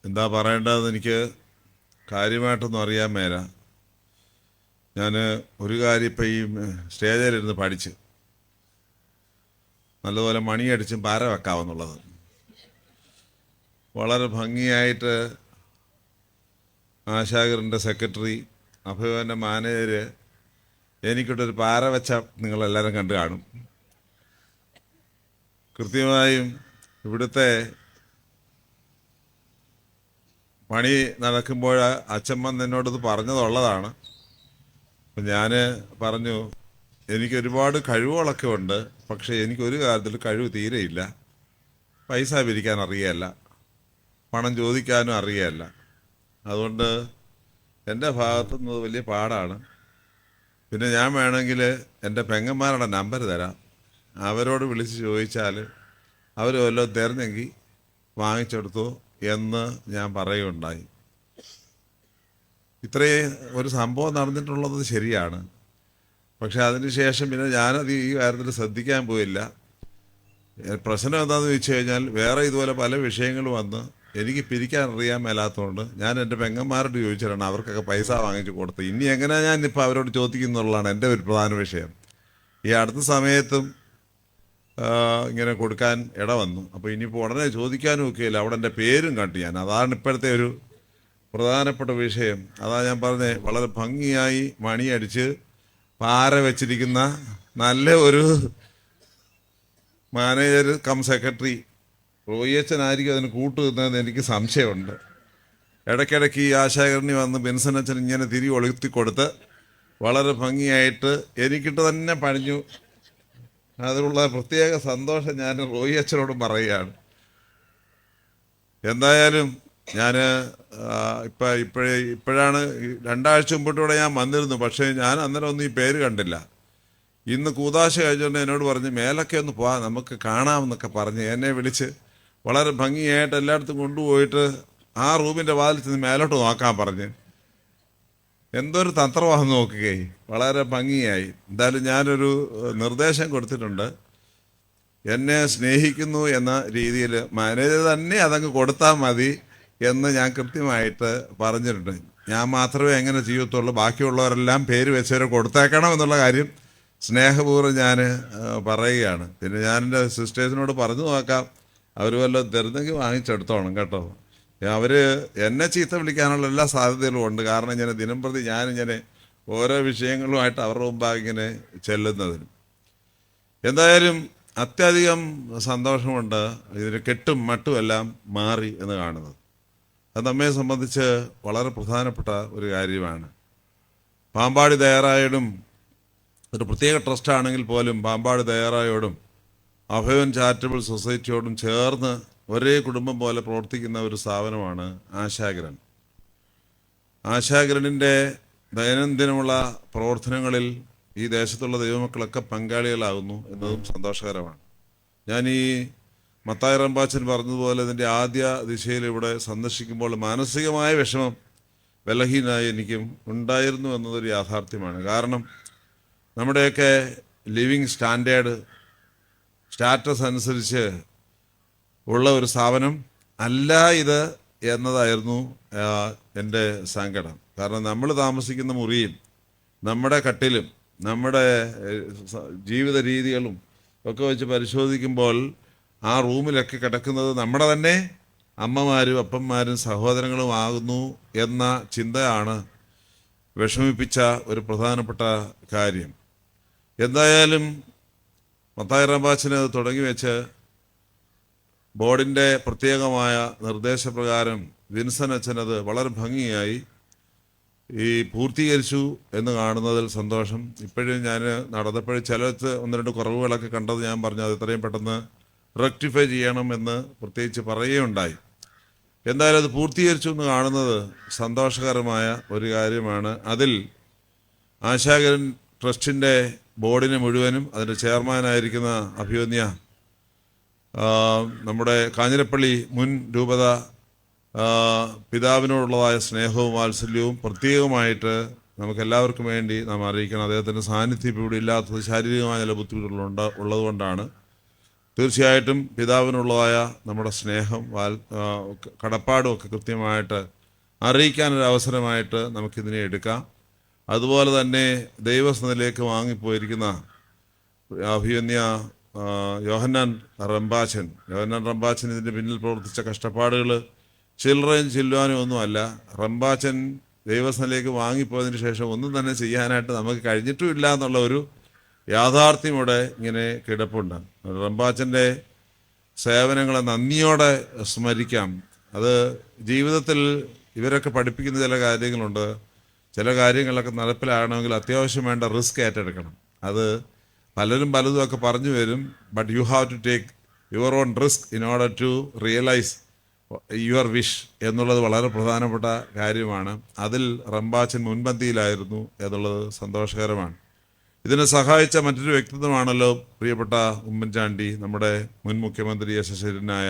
എന്താ പറയേണ്ടതെന്ന് എനിക്ക് കാര്യമായിട്ടൊന്നും അറിയാൻ മേല. ഞാൻ ഒരു കാര്യം ഇപ്പം ഈ സ്റ്റേജിലിരുന്ന് പഠിച്ച് നല്ലപോലെ മണിയടിച്ചും പാര വെക്കാമെന്നുള്ളത്. വളരെ ഭംഗിയായിട്ട് ആശാകറിൻ്റെ സെക്രട്ടറി, അഭയവൻ്റെ മാനേജർ എനിക്കിട്ടൊരു പാര വെച്ച നിങ്ങളെല്ലാവരും കണ്ടു കാണും. കൃത്യമായും ഇവിടുത്തെ പണി നടക്കുമ്പോൾ അച്ഛമ്മ എന്നോടത് പറഞ്ഞതുള്ളതാണ്. അപ്പം ഞാൻ പറഞ്ഞു, എനിക്ക് ഒരുപാട് കഴിവുകളൊക്കെ ഉണ്ട്, പക്ഷേ എനിക്കൊരു കാര്യത്തിൽ കഴിവ് തീരെയില്ല. പൈസ പിരിക്കാൻ അറിയല്ല, പണം ചോദിക്കാനും അറിയല്ല. അതുകൊണ്ട് എൻ്റെ ഭാഗത്തുനിന്നത് വലിയ പാടാണ്. പിന്നെ ഞാൻ വേണമെങ്കിൽ എൻ്റെ പെങ്ങന്മാരുടെ നമ്പർ തരാം, അവരോട് വിളിച്ച് ചോദിച്ചാൽ അവർ വല്ലതും തരുന്നെങ്കിൽ വാങ്ങിച്ചെടുത്തു എന്ന് ഞാൻ പറയുകയുണ്ടായി. ഇത്രയും ഒരു സംഭവം നടന്നിട്ടുള്ളത് ശരിയാണ്. പക്ഷെ അതിനുശേഷം പിന്നെ ഞാനത് ഈ കാര്യത്തിൽ ശ്രദ്ധിക്കാൻ പോയില്ല. പ്രശ്നം എന്താണെന്ന് ചോദിച്ചു കഴിഞ്ഞാൽ, വേറെ ഇതുപോലെ പല വിഷയങ്ങൾ വന്ന് എനിക്ക് പിരിക്കാൻ അറിയാൻ മേലാത്തതുകൊണ്ട് ഞാൻ എൻ്റെ പെങ്ങന്മാരോട് ചോദിച്ചിട്ടാണ് അവർക്കൊക്കെ പൈസ വാങ്ങിച്ച് കൊടുത്തത്. ഇനി എങ്ങനെയാണ് ഞാൻ ഇപ്പോൾ അവരോട് ചോദിക്കുന്നുള്ളതാണ് എൻ്റെ ഒരു പ്രധാന വിഷയം. ഈ അടുത്ത സമയത്തും ഇങ്ങനെ കൊടുക്കാൻ ഇട വന്നു. അപ്പോൾ ഇനിയിപ്പോൾ ഉടനെ ചോദിക്കാനും ഒക്കെയില്ല, അവിടെ എൻ്റെ പേരും കണ്ടു ഞാൻ. അതാണ് ഇപ്പോഴത്തെ ഒരു പ്രധാനപ്പെട്ട വിഷയം. അതാ ഞാൻ പറഞ്ഞത്, വളരെ ഭംഗിയായി മണിയടിച്ച് പാര വെച്ചിരിക്കുന്ന നല്ല ഒരു മാനേജർ കം സെക്രട്ടറി റോയിയച്ചനായിരിക്കും അതിന് കൂട്ടുനിന്നതെന്ന് എനിക്ക് സംശയമുണ്ട്. ഇടയ്ക്കിടയ്ക്ക് ഈ ആശാകരണി വന്ന് ബെൻസൺ അച്ഛൻ ഇങ്ങനെ തിരി ഒളുത്തി കൊടുത്ത് വളരെ ഭംഗിയായിട്ട് എനിക്കിട്ട് തന്നെ പണിഞ്ഞു. അതിനുള്ള പ്രത്യേക സന്തോഷം ഞാൻ റോയി അച്ഛനോടും പറയുകയാണ്. എന്തായാലും ഞാൻ ഇപ്പോഴാണ് 2 ആഴ്ച മുമ്പോട്ടൂടെ ഞാൻ വന്നിരുന്നു. പക്ഷേ ഞാൻ അന്നേരം ഒന്നും ഈ പേര് കണ്ടില്ല. ഇന്ന് കൂതാശ കഴിഞ്ഞുകൊണ്ട് എന്നോട് പറഞ്ഞ് മേലൊക്കെ ഒന്ന് പോവാം, നമുക്ക് കാണാമെന്നൊക്കെ പറഞ്ഞ് എന്നെ വിളിച്ച് വളരെ ഭംഗിയായിട്ട് എല്ലായിടത്തും കൊണ്ടുപോയിട്ട് ആ റൂമിൻ്റെ വാതിൽ ചെന്ന് മേലോട്ട് നോക്കാൻ പറഞ്ഞ്. എന്തൊരു തന്ത്രമാണെന്ന് നോക്കുകയെ, വളരെ ഭംഗിയായി. എന്തായാലും ഞാനൊരു നിർദ്ദേശം കൊടുത്തിട്ടുണ്ട്. എന്നെ സ്നേഹിക്കുന്നു എന്ന രീതിയിൽ മാനേജർ തന്നെ അതങ്ങ് കൊടുത്താൽ മതി എന്ന് ഞാൻ കൃത്യമായിട്ട് പറഞ്ഞിട്ടുണ്ട്. ഞാൻ മാത്രമേ എങ്ങനെ ചെയ്യത്തുള്ളൂ, ബാക്കിയുള്ളവരെല്ലാം പേര് വെച്ചവരെ കൊടുത്തേക്കണം എന്നുള്ള കാര്യം സ്നേഹപൂർവ്വം ഞാൻ പറയുകയാണ്. പിന്നെ ഞാൻ എൻ്റെ സിസ്റ്റേഴ്സിനോട് പറഞ്ഞു നോക്കാം, അവർ വല്ലതും തരുന്നെങ്കിൽ വാങ്ങിച്ചെടുത്തോണം കേട്ടോ. അവർ എന്നെ ചീത്ത വിളിക്കാനുള്ള എല്ലാ സാധ്യതകളും ഉണ്ട്. കാരണം ഇങ്ങനെ ദിനംപ്രതി ഞാനിങ്ങനെ ഓരോ വിഷയങ്ങളുമായിട്ട് അവരുടെ മുമ്പാകെ ഇങ്ങനെ ചെല്ലുന്നതിന്. എന്തായാലും അത്യധികം സന്തോഷമുണ്ട് ഇതിന് കെട്ടും മട്ടും എല്ലാം മാറി എന്ന് കാണുന്നത്. അത് നമ്മെ സംബന്ധിച്ച് വളരെ പ്രധാനപ്പെട്ട ഒരു കാര്യമാണ്. പാമ്പാടി ദയറായോടും ഒരു പ്രത്യേക ട്രസ്റ്റാണെങ്കിൽ പോലും പാമ്പാടി ദയറായോടും അഭയൻ ചാരിറ്റബിൾ സൊസൈറ്റിയോടും ചേർന്ന് ഒരേ കുടുംബം പോലെ പ്രവർത്തിക്കുന്ന ഒരു സ്ഥാപനമാണ് ആശാകിരൺ. ആശാകിരണിൻ്റെ ദൈനംദിനമുള്ള പ്രവർത്തനങ്ങളിൽ ഈ ദേശത്തുള്ള ദൈവമക്കളൊക്കെ പങ്കാളികളാകുന്നു എന്നതും സന്തോഷകരമാണ്. ഞാൻ ഈ മത്തായി റമ്പാച്ചൻ പറഞ്ഞതുപോലെ ഇതിൻ്റെ ആദ്യ ദിശയിൽ ഇവിടെ സന്ദർശിക്കുമ്പോൾ മാനസികമായ വിഷമം ബലഹീനായി എനിക്കും ഉണ്ടായിരുന്നു എന്നതൊരു യാഥാർത്ഥ്യമാണ്. കാരണം നമ്മുടെയൊക്കെ ലിവിങ് സ്റ്റാറ്റസ് അനുസരിച്ച് ഉള്ള ഒരു സ്ഥാപനം അല്ല ഇത് എന്നതായിരുന്നു എൻ്റെ സങ്കടം. കാരണം നമ്മൾ താമസിക്കുന്ന മുറിയും നമ്മുടെ കട്ടിലും നമ്മുടെ ജീവിത രീതികളും ഒക്കെ വെച്ച് പരിശോധിക്കുമ്പോൾ ആ റൂമിലൊക്കെ കിടക്കുന്നത് നമ്മുടെ തന്നെ അമ്മമാരും അപ്പന്മാരും സഹോദരങ്ങളും ആകുന്നു എന്ന ചിന്തയാണ് വിഷമിപ്പിച്ച ഒരു പ്രധാനപ്പെട്ട കാര്യം. എന്തായാലും മത്തായി റമ്പാച്ചന് അത് തുടങ്ങി വെച്ച് ബോർഡിൻ്റെ പ്രത്യേകമായ നിർദ്ദേശപ്രകാരം വിൻസൻ അച്ഛനത് വളരെ ഭംഗിയായി പൂർത്തീകരിച്ചു എന്ന് കാണുന്നതിൽ സന്തോഷം. ഇപ്പോഴും ഞാൻ നടന്നപ്പോഴും ചിലത്ത് 1-2 കുറവുകളൊക്കെ കണ്ടത് ഞാൻ പറഞ്ഞു, അത് എത്രയും പെട്ടെന്ന് റെക്ടിഫൈ ചെയ്യണമെന്ന് പ്രത്യേകിച്ച് പറയുകയുണ്ടായി. എന്തായാലും അത് പൂർത്തീകരിച്ചു എന്ന് കാണുന്നത് സന്തോഷകരമായ ഒരു കാര്യമാണ്. അതിൽ ആശാകിരൺ ട്രസ്റ്റിൻ്റെ ബോർഡിനെ മുഴുവനും അതിൻ്റെ ചെയർമാനായിരിക്കുന്ന അഭിവന്യ നമ്മുടെ കാഞ്ഞിരപ്പള്ളി മുൻ രൂപത പിതാവിനോടുള്ളതായ സ്നേഹവും വാത്സല്യവും പ്രത്യേകമായിട്ട് നമുക്കെല്ലാവർക്കും വേണ്ടി നാം അറിയിക്കണം. അദ്ദേഹത്തിൻ്റെ സാന്നിധ്യം ഇവിടെ ഇല്ലാത്തത് ശാരീരികമായ ചില ബുദ്ധിമുട്ടുകളുണ്ട് ഉള്ളതുകൊണ്ടാണ്. തീർച്ചയായിട്ടും പിതാവിനുള്ളതായ നമ്മുടെ സ്നേഹം കടപ്പാടും ഒക്കെ കൃത്യമായിട്ട് അറിയിക്കാനൊരു അവസരമായിട്ട് നമുക്കിതിനെ എടുക്കാം. അതുപോലെ തന്നെ ദൈവസന്നിധിയിലേക്ക് വാങ്ങിപ്പോയിരിക്കുന്ന അഭിമന്യ യോഹന്നാൻ റമ്പാച്ചൻ ഇതിൻ്റെ പിന്നിൽ പ്രവർത്തിച്ച കഷ്ടപ്പാടുകൾ ചില്ലറയും ചില്ലുവാനും ഒന്നുമല്ല. റമ്പാച്ചൻ ദൈവസന്നിധിയിലേക്ക് വാങ്ങിപ്പോയതിന് ശേഷം ഒന്നും തന്നെ ചെയ്യാനായിട്ട് നമുക്ക് കഴിഞ്ഞിട്ടുമില്ല എന്നുള്ള ഒരു യാഥാർത്ഥ്യം ഇവിടെ ഇങ്ങനെ കിടപ്പുണ്ട്. റമ്പാച്ചൻ്റെ സേവനങ്ങളെ നന്ദിയോടെ സ്മരിക്കാം. അത് ജീവിതത്തിൽ ഇവരൊക്കെ പഠിപ്പിക്കുന്ന ചില കാര്യങ്ങളുണ്ട്. ചില കാര്യങ്ങളൊക്കെ നടപ്പിലാകണമെങ്കിൽ അത്യാവശ്യം വേണ്ട റിസ്ക് ഏറ്റെടുക്കണം. അത് പലരും പലതും ഒക്കെ പറഞ്ഞു വരും. But you have to take your own risk in order to realise your wish എന്നുള്ളത് വളരെ പ്രധാനപ്പെട്ട കാര്യമാണ്. അതിൽ റമ്പാച്ചൻ മുൻപന്തിയിലായിരുന്നു എന്നുള്ളത് സന്തോഷകരമാണ്. ഇതിനെ സഹായിച്ച മറ്റൊരു വ്യക്തിത്വമാണല്ലോ പ്രിയപ്പെട്ട ഉമ്മൻചാണ്ടി, നമ്മുടെ മുൻ മുഖ്യമന്ത്രി, യശസ്വരനായ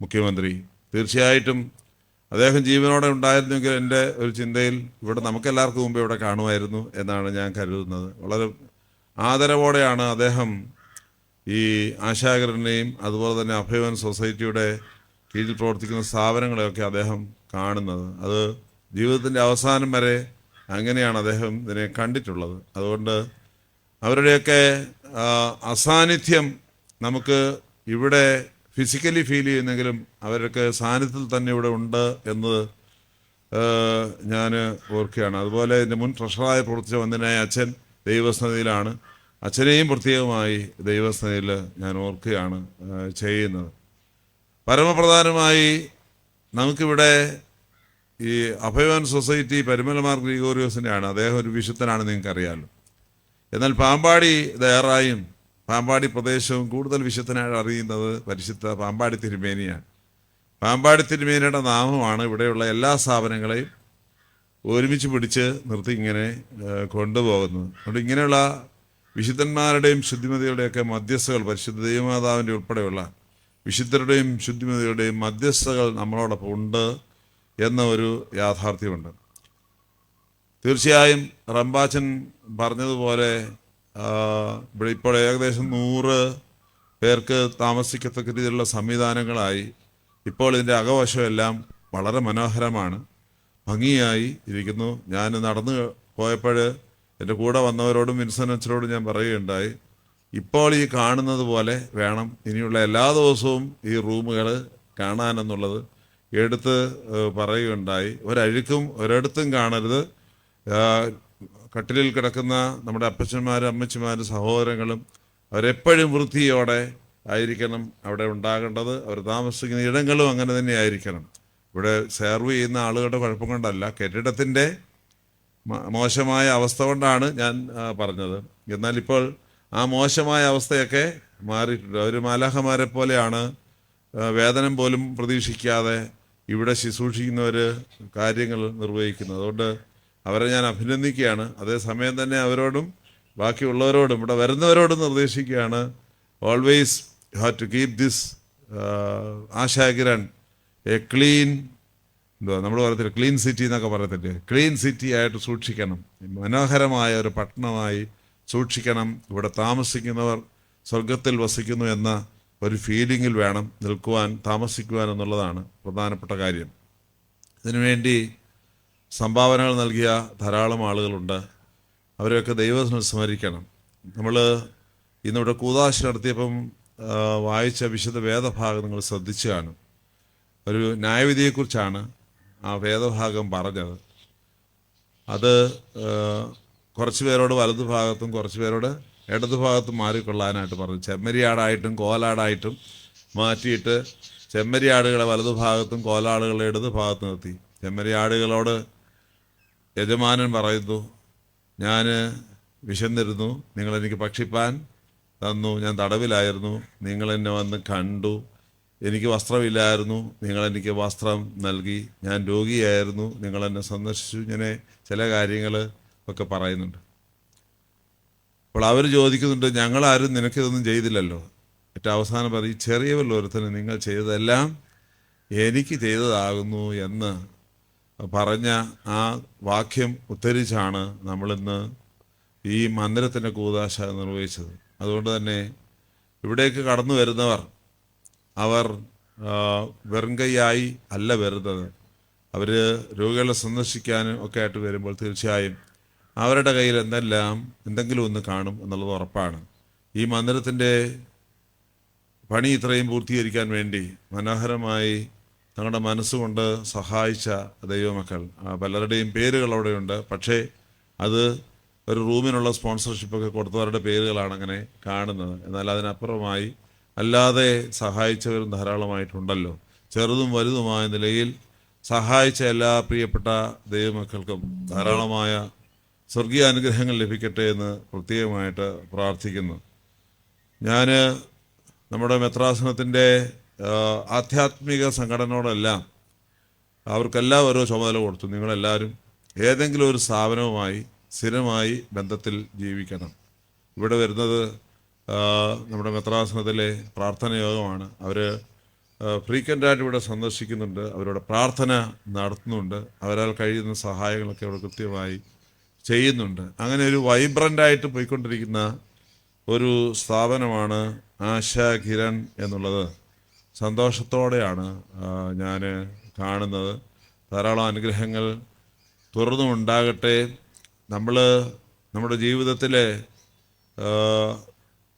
മുഖ്യമന്ത്രി. തീർച്ചയായിട്ടും അദ്ദേഹം ജീവനോടെ ഉണ്ടായിരുന്നെങ്കിൽ എൻ്റെ ഒരു ചിന്തയിൽ ഇവിടെ നമുക്കെല്ലാവർക്കും മുമ്പ് ഇവിടെ കാണുമായിരുന്നു എന്നാണ് ഞാൻ കരുതുന്നത്. വളരെ ആദരവോടെയാണ് അദ്ദേഹം ഈ ആശാകരനെയും അതുപോലെ തന്നെ അഭയവൻ സൊസൈറ്റിയുടെ കീഴിൽ പ്രവർത്തിക്കുന്ന സ്ഥാപനങ്ങളെയൊക്കെ അദ്ദേഹം കാണുന്നത്. അത് ജീവിതത്തിൻ്റെ അവസാനം വരെ അങ്ങനെയാണ് അദ്ദേഹം ഇതിനെ കണ്ടിട്ടുള്ളത്. അതുകൊണ്ട് അവരുടെയൊക്കെ അസാന്നിധ്യം നമുക്ക് ഇവിടെ ഫിസിക്കലി ഫീൽ ചെയ്യുന്നെങ്കിലും അവരൊക്കെ സാന്നിധ്യത്തിൽ തന്നെ ഇവിടെ ഉണ്ട് എന്നത് ഞാൻ ഓർക്കുകയാണ്. അതുപോലെ എൻ്റെ മുൻ ട്രഷറായി പ്രവർത്തിച്ച വന്ദനായ അച്ഛൻ ദൈവസന്നിധിയിലാണ്. അച്ഛനെയും പ്രത്യേകമായി ദൈവസന്നിധിയിൽ ഞാൻ ഓർക്കുകയാണ് ചെയ്യുന്നത്. പരമപ്രധാനമായി നമുക്കിവിടെ ഈ അഭയവൻ സൊസൈറ്റി പരിമലമാർ ഗ്രിഗോറിയോസിൻ്റെയാണ്. അദ്ദേഹം ഒരു വിശുദ്ധനാണ്, നിങ്ങൾക്കറിയാമല്ലോ. എന്നാൽ പാമ്പാടി ദയറായും പാമ്പാടി പ്രദേശവും കൂടുതൽ വിശുദ്ധനായിട്ട് അറിയുന്നത് പരിശുദ്ധ പാമ്പാടി തിരുമേനിയാണ്. പാമ്പാടി തിരുമേനിയുടെ നാമമാണ് ഇവിടെയുള്ള എല്ലാ സ്ഥാപനങ്ങളെയും ഒരുമിച്ച് പിടിച്ച് നിർത്തി ഇങ്ങനെ കൊണ്ടുപോകുന്നത്. അതുകൊണ്ട് ഇങ്ങനെയുള്ള വിശുദ്ധന്മാരുടെയും ശുദ്ധിമതികളുടെയൊക്കെ മധ്യസ്ഥകൾ, പരിശുദ്ധ ദൈവമാതാവിൻ്റെ ഉൾപ്പെടെയുള്ള വിശുദ്ധരുടെയും ശുദ്ധിമതികളുടെയും മധ്യസ്ഥകൾ നമ്മളോടൊപ്പം ഉണ്ട് എന്ന ഒരു യാഥാർത്ഥ്യമുണ്ട്. തീർച്ചയായും റമ്പാച്ചൻ പറഞ്ഞതുപോലെ ഇവിടെ ഇപ്പോൾ ഏകദേശം 100 പേർക്ക് താമസിക്കത്തക്ക രീതിയിലുള്ള സംവിധാനങ്ങളായി. ഇപ്പോൾ ഇതിൻ്റെ അകവശമെല്ലാം വളരെ മനോഹരമാണ്, ഭംഗിയായി ഇരിക്കുന്നു. ഞാൻ നടന്നു പോയപ്പോൾ എൻ്റെ കൂടെ വന്നവരോടും വിൻസനച്ചനോടും ഞാൻ പറയുകയുണ്ടായി, ഇപ്പോൾ ഈ കാണുന്നത് പോലെ വേണം ഇനിയുള്ള എല്ലാ ദിവസവും ഈ റൂമുകൾ കാണാനെന്നുള്ളത് എടുത്ത് പറയുകയുണ്ടായി. ഒരഴുക്കും ഒരിടത്തും കാണരുത്. കട്ടിലിൽ കിടക്കുന്ന നമ്മുടെ അപ്പച്ചന്മാരും അമ്മച്ചിമാരും സഹോദരങ്ങളും അവരെപ്പോഴും വൃത്തിയോടെ ആയിരിക്കണം അവിടെ ഉണ്ടാകേണ്ടത്. അവർ താമസിക്കുന്ന ഇടങ്ങളും അങ്ങനെ തന്നെ ആയിരിക്കണം. ഇവിടെ സെർവ് ചെയ്യുന്ന ആളുകളുടെ കുഴപ്പം കൊണ്ടല്ല, കെട്ടിടത്തിൻ്റെ മോശമായ അവസ്ഥ കൊണ്ടാണ് ഞാൻ പറഞ്ഞത്. എന്നാൽ ഇപ്പോൾ ആ മോശമായ അവസ്ഥയൊക്കെ മാറിയിട്ടുണ്ട്. അവർ മാലാഖമാരെ പോലെയാണ്, വേതനം പോലും പ്രതീക്ഷിക്കാതെ ഇവിടെ ശുശ്രൂഷിക്കുന്നവർ കാര്യങ്ങൾ നിർവഹിക്കുന്നത്. അതുകൊണ്ട് അവരെ ഞാൻ അഭിനന്ദിക്കുകയാണ്. അതേസമയം തന്നെ അവരോടും ബാക്കിയുള്ളവരോടും ഇവിടെ വരുന്നവരോടും നിർദ്ദേശിക്കുകയാണ്, always you have to keep this Ashakiran a clean, നമ്മൾ പറയത്തില്ല ക്ലീൻ സിറ്റി എന്നൊക്കെ പറയത്തില്ലേ, ക്ലീൻ സിറ്റി ആയിട്ട് സൂക്ഷിക്കണം, മനോഹരമായ ഒരു പട്ടണമായി സൂക്ഷിക്കണം. ഇവിടെ താമസിക്കുന്നവർ സ്വർഗത്തിൽ വസിക്കുന്നു എന്ന ഒരു ഫീലിങ്ങിൽ വേണം നിൽക്കുവാൻ, താമസിക്കുവാൻ എന്നുള്ളതാണ് പ്രധാനപ്പെട്ട കാര്യം. ഇതിനുവേണ്ടി സംഭാവനകൾ നൽകിയ ധാരാളം ആളുകളുണ്ട്. അവരെയൊക്കെ ദൈവം സ്മരിക്കണം. നമ്മൾ ഇന്നിവിടെ കൂദാശ നടത്തിയപ്പം വായിച്ച വിശുദ്ധ വേദഭാഗം നിങ്ങൾ ശ്രദ്ധിച്ചു കാണും. ഒരു ന്യായവിധിയെക്കുറിച്ചാണ് ആ വേദഭാഗം പറഞ്ഞത്. അത് കുറച്ച് പേരോട് വലതു ഭാഗത്തും കുറച്ച് പേരോട് ഇടതു ഭാഗത്തും മാറിക്കൊള്ളാനായിട്ട് പറഞ്ഞു. ചെമ്മരിയാടായിട്ടും കോലാടായിട്ടും മാറ്റിയിട്ട് ചെമ്മരിയാടുകളെ വലതു ഭാഗത്തും കോലാടുകളെ ഇടതു ഭാഗത്ത് നിർത്തി. ചെമ്മരിയാടുകളോട് യജമാനൻ പറയുന്നു, ഞാൻ വിശന്നിരുന്നു, നിങ്ങളെനിക്ക് ഭക്ഷിപ്പാൻ തന്നു, ഞാൻ തടവിലായിരുന്നു, നിങ്ങളെന്നെ വന്ന് കണ്ടു, എനിക്ക് വസ്ത്രമില്ലായിരുന്നു, നിങ്ങളെനിക്ക് വസ്ത്രം നൽകി, ഞാൻ രോഗിയായിരുന്നു, നിങ്ങളെന്നെ സന്ദർശിച്ചു. ഇങ്ങനെ ചില കാര്യങ്ങൾ ഒക്കെ പറയുന്നുണ്ട്. അപ്പോൾ അവർ ചോദിക്കുന്നുണ്ട്, ഞങ്ങളാരും നിനക്കിതൊന്നും ചെയ്തില്ലല്ലോ. ഏറ്റവും അവസാനം പറയും, ചെറിയവരിൽ ഒരുത്തന് നിങ്ങൾ ചെയ്തതെല്ലാം എനിക്ക് ചെയ്തതാകുന്നു എന്ന് പറഞ്ഞ ആ വാക്യം ഉദ്ധരിച്ചാണ് നമ്മളിന്ന് ഈ മന്ദിരത്തിൻ്റെ കൂദാശ നിർവഹിച്ചത്. അതുകൊണ്ട് തന്നെ ഇവിടേക്ക് കടന്നു വരുന്നവർ അവർ വെറും കൈയായി അല്ല വരുന്നത്. അവർ രോഗികളെ സന്ദർശിക്കാനും ഒക്കെ ആയിട്ട് വരുമ്പോൾ തീർച്ചയായും അവരുടെ കയ്യിൽ എന്തെങ്കിലും ഒന്ന് കാണും എന്നുള്ളത് ഉറപ്പാണ്. ഈ മന്ദിരത്തിൻ്റെ പണി ഇത്രയും പൂർത്തീകരിക്കാൻ വേണ്ടി മനോഹരമായി തങ്ങളുടെ മനസ്സുകൊണ്ട് സഹായിച്ച ദൈവമക്കൾ പലരുടെയും പേരുകൾ അവിടെയുണ്ട്. പക്ഷേ അത് ഒരു റൂമിനുള്ള സ്പോൺസർഷിപ്പൊക്കെ കൊടുത്തവരുടെ പേരുകളാണ് അങ്ങനെ കാണുന്നത്. എന്നാൽ അതിനപ്പുറമായി അല്ലാതെ സഹായിച്ചവരും ധാരാളമായിട്ടുണ്ടല്ലോ. ചെറുതും വലുതുമായ നിലയിൽ സഹായിച്ച എല്ലാ പ്രിയപ്പെട്ട ദൈവമക്കൾക്കും ധാരാളമായ സ്വർഗീയ അനുഗ്രഹങ്ങൾ ലഭിക്കട്ടെ എന്ന് പ്രത്യേകമായിട്ട് പ്രാർത്ഥിക്കുന്നു. ഞാൻ നമ്മുടെ മെത്രാസനത്തിൻ്റെ ആധ്യാത്മിക സംഘടനയോടെല്ലാം അവർക്കെല്ലാം ഓരോ ചുമതല കൊടുത്തു. നിങ്ങളെല്ലാവരും ഏതെങ്കിലും ഒരു സ്ഥാപനവുമായി സ്ഥിരമായി ബന്ധത്തിൽ ജീവിക്കണം. ഇവിടെ വരുന്നത് നമ്മുടെ മെത്രാസനത്തിലെ പ്രാർത്ഥന യോഗമാണ്. അവർ ഫ്രീക്വൻ്റായിട്ട് ഇവിടെ സന്ദർശിക്കുന്നുണ്ട്, അവരുടെ പ്രാർത്ഥന നടത്തുന്നുണ്ട്, അവരാൽ കഴിയുന്ന സഹായങ്ങളൊക്കെ അവിടെ കൃത്യമായി ചെയ്യുന്നുണ്ട്. അങ്ങനെ ഒരു വൈബ്രൻ്റായിട്ട് പോയിക്കൊണ്ടിരിക്കുന്ന ഒരു സ്ഥാപനമാണ് ആശാ കിരൺ എന്നുള്ളത്. സന്തോഷത്തോടെയാണ് ഞാൻ കാണുന്നത്. ധാരാളം അനുഗ്രഹങ്ങൾ തുറന്നുണ്ടാകട്ടെ. നമ്മൾ നമ്മുടെ ജീവിതത്തിലെ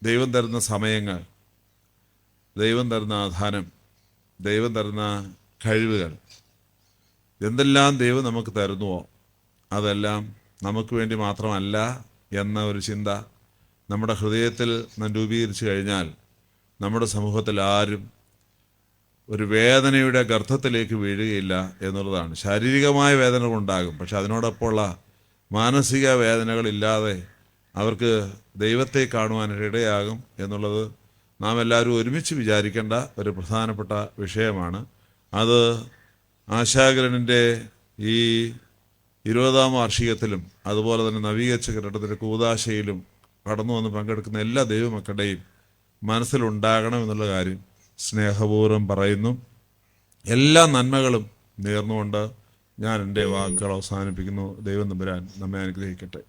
ദൈവം തരുന്ന സമയങ്ങൾ, ദൈവം തരുന്ന ആധാനം, ദൈവം തരുന്ന കഴിവുകൾ, എന്തെല്ലാം ദൈവം നമുക്ക് തരുന്നുവോ അതെല്ലാം നമുക്ക് വേണ്ടി മാത്രമല്ല എന്ന ഒരു ചിന്ത നമ്മുടെ ഹൃദയത്തിൽ നാം രൂപീകരിച്ചു കഴിഞ്ഞാൽ നമ്മുടെ സമൂഹത്തിൽ ആരും ഒരു വേദനയുടെ ഗർത്തത്തിലേക്ക് വീഴുകയില്ല എന്നുള്ളതാണ്. ശാരീരികമായ വേദനകളുണ്ടാകും, പക്ഷെ അതിനോടൊപ്പമുള്ള മാനസിക വേദനകളില്ലാതെ അവർക്ക് ദൈവത്തെ കാണുവാനിടയാകും എന്നുള്ളത് നാം എല്ലാവരും ഒരുമിച്ച് വിചാരിക്കേണ്ട ഒരു പ്രധാനപ്പെട്ട വിഷയമാണ്. അത് ആശാകിരണിൻ്റെ ഈ 20ാം വാർഷികത്തിലും അതുപോലെ തന്നെ നവീകരിച്ച കെട്ടിടത്തിൻ്റെ കൂദാശയിലും കടന്നു വന്ന് പങ്കെടുക്കുന്ന എല്ലാ ദൈവമക്കളുടെയും മനസ്സിലുണ്ടാകണം എന്നുള്ള കാര്യം സ്നേഹപൂർവ്വം പറയുന്നു. എല്ലാ നന്മകളും നേർന്നുകൊണ്ട് ഞാൻ എൻ്റെ വാക്കുകൾ അവസാനിപ്പിക്കുന്നു. ദൈവം തമ്പുരാൻ നമ്മെ അനുഗ്രഹിക്കട്ടെ.